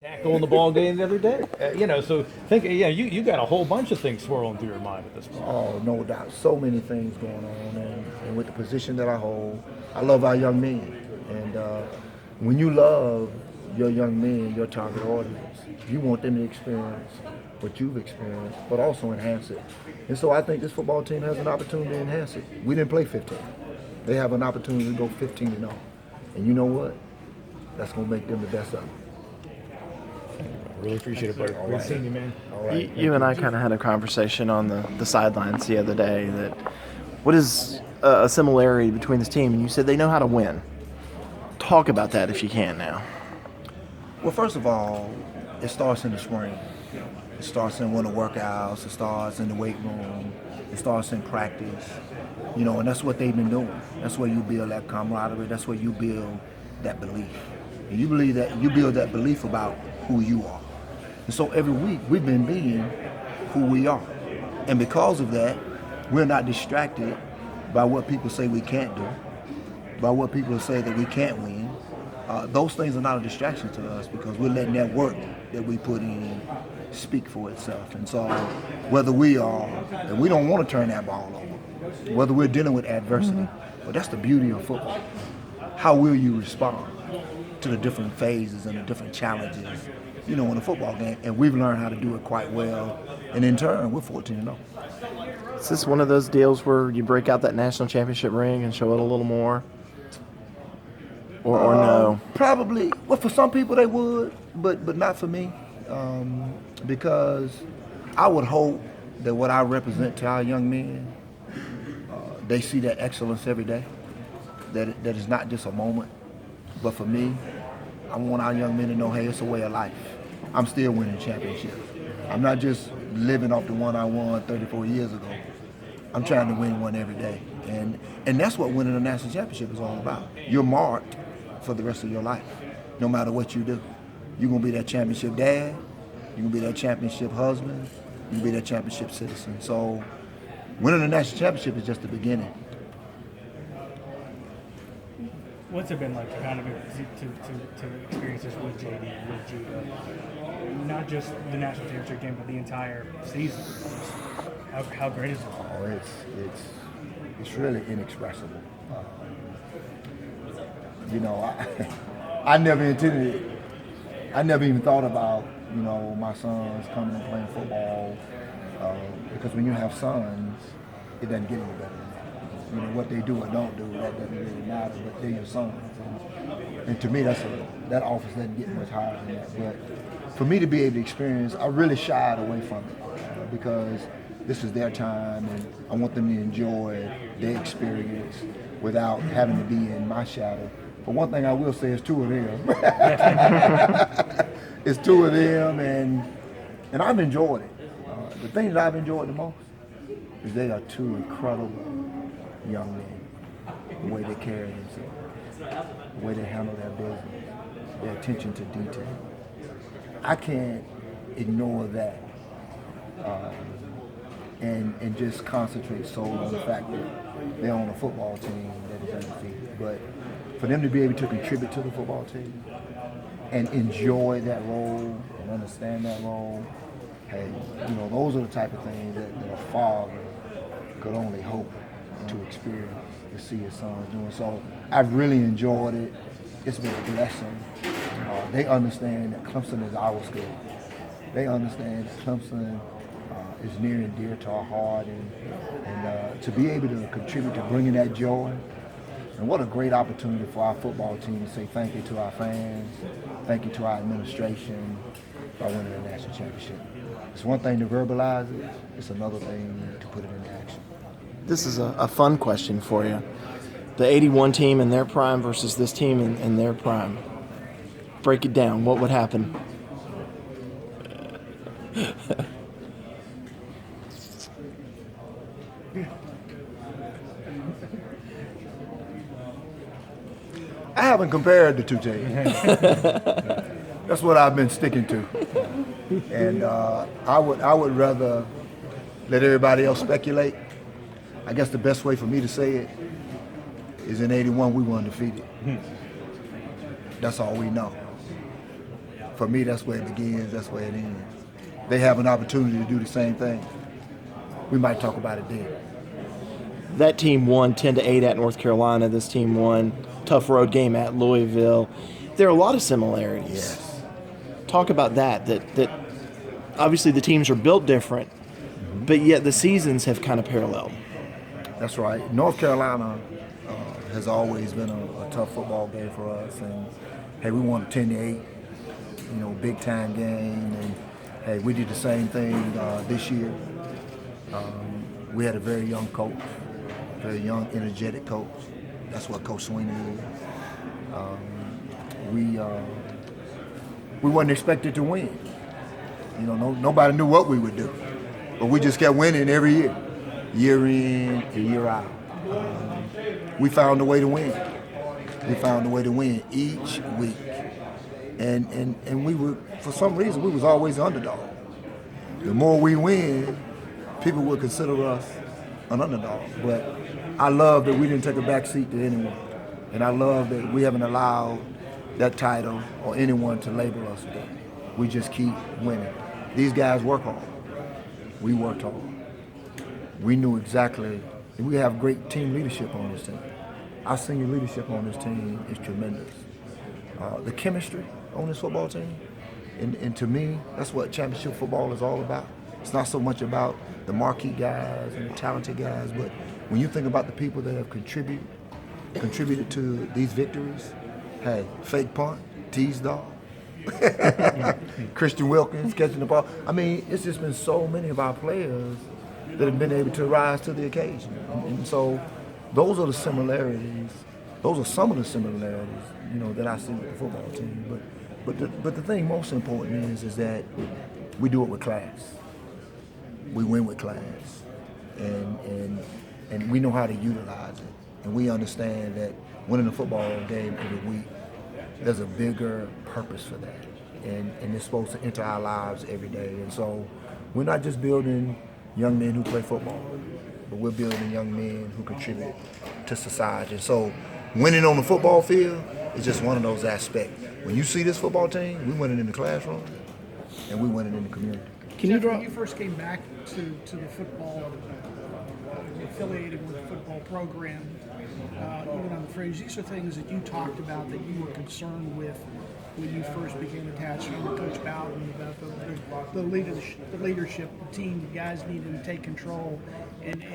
Tackle the ball game the other day. So think, you got a whole bunch of things swirling through your mind at this point. Oh, no doubt. So many things going on. And with the position that I hold, I love our young men. And when you love your young men, your target audience, you want them to experience what you've experienced, but also enhance it. And so I think this football team has an opportunity to enhance it. We didn't play 15. They have an opportunity to go 15-0. And you know what? That's going to make them the best of them. Really appreciate it, buddy. Great seeing you, man. All right. You and I kind of had a conversation on the sidelines the other day that what is a similarity between this team? And you said they know how to win. Talk about that if you can now. Well, first of all, it starts in the spring. It starts in winter workouts. It starts in the weight room. It starts in practice. And that's what they've been doing. That's where you build that camaraderie. That's where you build that belief. And you build that belief about who you are. And so every week we've been being who we are. And because of that, we're not distracted by what people say we can't do, by what people say that we can't win. Those things are not a distraction to us because we're letting that work that we put in speak for itself. And so whether we don't want to turn that ball over, whether we're dealing with adversity, but that's the beauty of football. How will you respond to the different phases and the different challenges, in a football game? And we've learned how to do it quite well. And in turn, we're 14-0. Is this one of those deals where you break out that national championship ring and show it a little more? Or no? Probably. Well, for some people they would, but not for me. Because I would hope that what I represent to our young men, they see that excellence every day. That is not just a moment. But for me, I want our young men to know, hey, it's a way of life. I'm still winning championships. I'm not just living off the one I won 34 years ago. I'm trying to win one every day. And that's what winning a national championship is all about. You're marked for the rest of your life, no matter what you do. You're going to be that championship dad. You're going to be that championship husband. You're going to be that championship citizen. So winning a national championship is just the beginning. What's it been like to kind of to experience this with JD, with Judah? Not just the national championship game, but the entire season. How great is it? Oh, it's really inexpressible. I never intended it. I never even thought about my sons coming and playing football because when you have sons, it doesn't get any better than that. What they do or don't do, that doesn't really matter, but they're your sons. And to me, that office doesn't get much higher than that. But for me to be able to experience, I really shied away from it because this is their time and I want them to enjoy their experience without having to be in my shadow. But one thing I will say is two of them. It's two of them and I've enjoyed it. The thing that I've enjoyed the most is they are two incredible young men, the way they carry themselves, the way they handle their business, their attention to detail. I can't ignore that and just concentrate solely on the fact that they're on a football team that is undefeated. But for them to be able to contribute to the football team and enjoy that role and understand that role, hey, those are the type of things that a father could only hope to experience, to see his sons doing. So I've really enjoyed it. It's been a blessing. They understand that Clemson is our school. They understand that Clemson is near and dear to our heart, and to be able to contribute to bringing that joy. And what a great opportunity for our football team to say thank you to our fans, thank you to our administration by winning the national championship. It's one thing to verbalize it, it's another thing to put it into action. This is a fun question for you. The 81 team in their prime versus this team in their prime. Break it down. What would happen? I haven't compared the two teams. That's what I've been sticking to. And I would rather let everybody else speculate. I guess the best way for me to say it is in 81 we were undefeated. That's all we know. for me, that's where it begins, that's where it ends. They have an opportunity to do the same thing. We might talk about it then. That team won 10-8 at North Carolina. This team won tough road game at Louisville. There are a lot of similarities. Yes. Talk about that obviously the teams are built different, but yet the seasons have kind of paralleled. That's right. North Carolina has always been a tough football game for us, and hey, we won 10-8, big time game, and hey, we did the same thing this year. We had a very young coach, very young, energetic coach. That's what Coach Sweeney is. We wasn't expected to win. Nobody knew what we would do, but we just kept winning every year in and year out. We found a way to win. We found a way to win each week, and we were, for some reason, we was always the underdog. The more we win, people would consider us an underdog. But I love that we didn't take a back seat to anyone, and I love that we haven't allowed that title or anyone to label us with that. We just keep winning. These guys work hard. We worked hard. We knew exactly. We have great team leadership on this team. Our senior leadership on this team is tremendous. The chemistry on this football team, and to me, that's what championship football is all about. It's not so much about the marquee guys and the talented guys, but when you think about the people that have contributed to these victories, hey, fake punt, tease dog, Christian Wilkins catching the ball. I mean, it's just been so many of our players that have been able to rise to the occasion. And so those are the similarities. Those are some of the similarities, that I see with the football team. But the thing most important is that we do it with class. We win with class. And we know how to utilize it. And we understand that winning a football game every week, there's a bigger purpose for that. And it's supposed to enter our lives every day. And so we're not just building young men who play football, but we're building young men who contribute to society. And so winning on the football field is just one of those aspects. When you see this football team, we winning in the classroom, and we winning in the community. When you first came back to the football, affiliated with the football program, even on the fringe, these are things that you talked about that you were concerned with when you first became attached to Coach Bowden about the leadership, the team, the guys needing to take control and